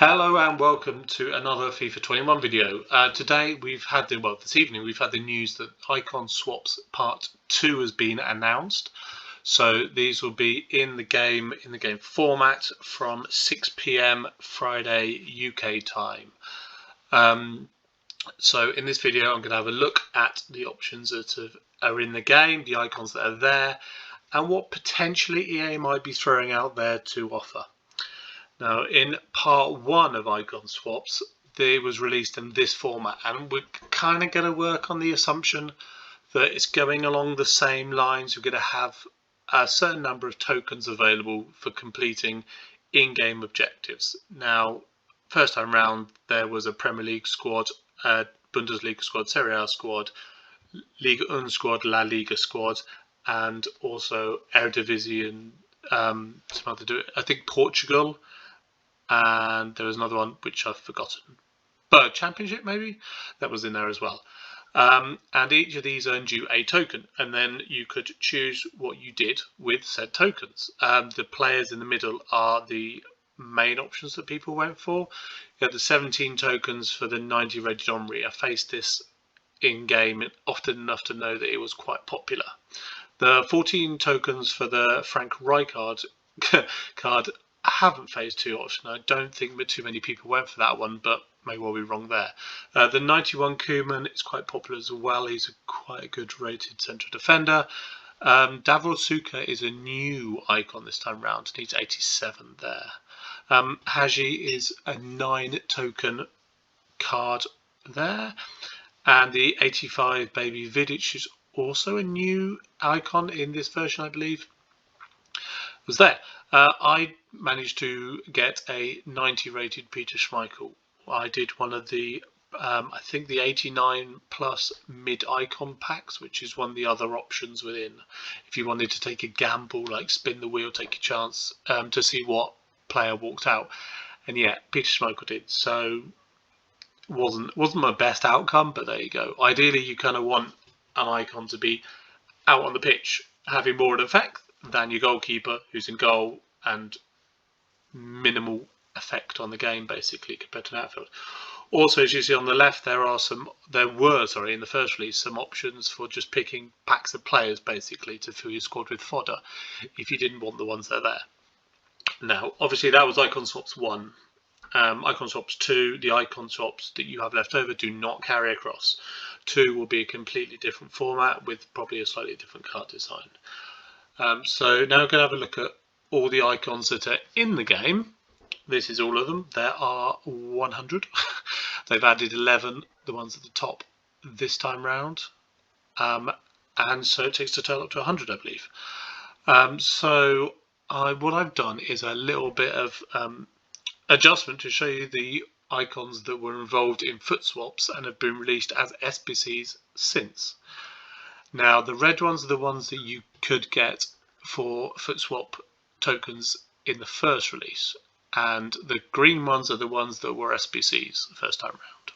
Hello and welcome to another FIFA 21 video. This evening we've had the news that Icon Swaps Part 2 has been announced. So these will be in the game format from 6 p.m. Friday UK time. So in this video I'm going to have a look at the options that are in the game, the icons that are there, and what potentially EA might be throwing out there to offer. Now, in part 1 of Icon Swaps, it was released in this format, and we're kind of going to work on the assumption that it's going along the same lines. We're going to have a certain number of tokens available for completing in-game objectives. Now, first time round, there was a Premier League squad, Bundesliga squad, Serie A squad, Liga 1 squad, La Liga squad, and also Eredivisie and I think Portugal. And there was another one which I've forgotten. But Championship, maybe? That was in there as well. And each of these earned you a token, and then you could choose what you did with said tokens. The players in the middle are the main options that people went for. You had the 17 tokens for the 90 rated Omri. I faced this in-game often enough to know that it was quite popular. The 14 tokens for the Frank Rijkaard card I haven't faced too often. I don't think too many people went for that one, but may well be wrong there. The 91 Koeman is quite popular as well. He's quite a good rated central defender. Davor Suka is a new icon this time round. Needs 87 there. Haji is a 9 token card there. And the 85 Baby Vidic is also a new icon in this version, I believe. Was there. I managed to get a 90 rated Peter Schmeichel. I did one of the, I think the 89 plus mid icon packs, which is one of the other options within. If you wanted to take a gamble, like spin the wheel, take a chance to see what player walked out. And yeah, Peter Schmeichel did. So wasn't my best outcome, but there you go. Ideally, you kind of want an icon to be out on the pitch, having more of an effect than your goalkeeper who's in goal and minimal effect on the game basically compared to an outfield. Also, as you see on the left, there were in the first release some options for just picking packs of players basically to fill your squad with fodder if you didn't want the ones that are there. Now, obviously that was Icon Swaps 1. Icon Swaps 2, the icon swaps that you have left over do not carry across. 2 will be a completely different format with probably a slightly different card design. So now we're going to have a look at all the icons that are in the game. This is all of them. There are 100. They've added 11, the ones at the top this time round. And so it takes the total up to 100, I believe. What I've done is a little bit of adjustment to show you the icons that were involved in foot swaps and have been released as SBCs since. Now, the red ones are the ones that you could get for foot swap tokens in the first release, and the green ones are the ones that were SBCs the first time around.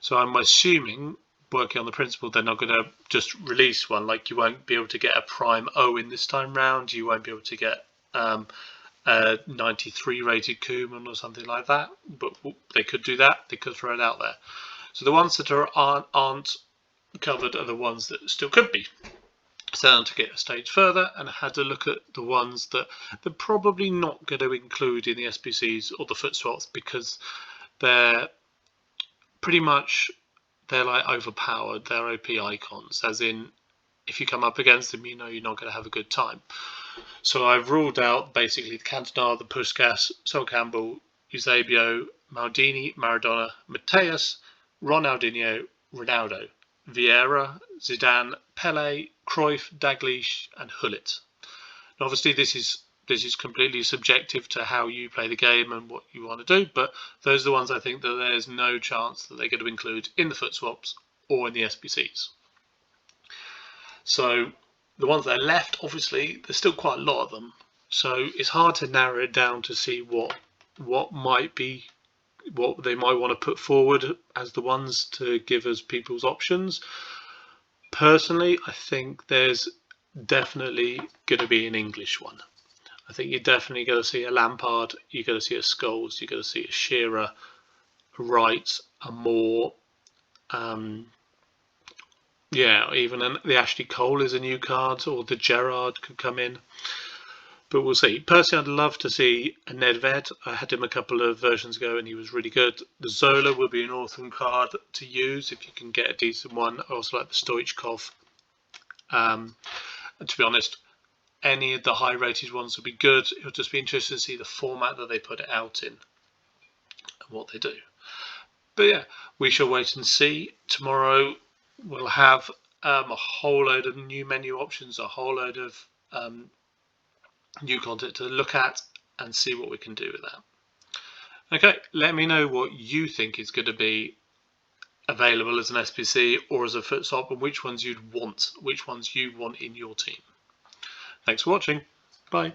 So I'm assuming, working on the principle, they're not going to just release one. Like, you won't be able to get a prime Owen this time round, you won't be able to get a 93 rated Koeman or something like that, but they could do that, they could throw it out there. So the ones that aren't covered are the ones that still could be. So I took it a stage further and had to look at the ones that they're probably not going to include in the SBCs or the foot swaps because they're pretty much, they're like overpowered, they're OP icons, as in if you come up against them, you know you're not going to have a good time. So I've ruled out basically the Cantona, the Puskas, Sol Campbell, Eusebio, Maldini, Maradona, Mateus, Ronaldinho, Ronaldo, Vieira, Zidane, Pele, Cruyff, Dalglish, and Hullet. Now, obviously, this is completely subjective to how you play the game and what you want to do, but those are the ones I think that there's no chance that they're going to include in the foot swaps or in the SBCs. So the ones that are left, obviously, there's still quite a lot of them, so it's hard to narrow it down to see what they might want to put forward as the ones to give us people's options. Personally, I think there's definitely going to be an English one. I think you're definitely going to see a Lampard, you're going to see a Scholes, you're going to see a Shearer, a Wright, a Moore. Yeah, even the Ashley Cole is a new card, or the Gerrard could come in. But we'll see. Personally, I'd love to see a Nedved. I had him a couple of versions ago and he was really good. The Zola will be an awesome card to use if you can get a decent one. I also like the Stoichkov. And to be honest, any of the high rated ones would be good. It'll just be interesting to see the format that they put it out in and what they do. But yeah, we shall wait and see. Tomorrow we'll have a whole load of new menu options, a whole load of new content to look at and see what we can do with that. Okay, let me know what you think is going to be available as an SPC or as a foot swap, and which ones you want in your team. Thanks for watching. Bye.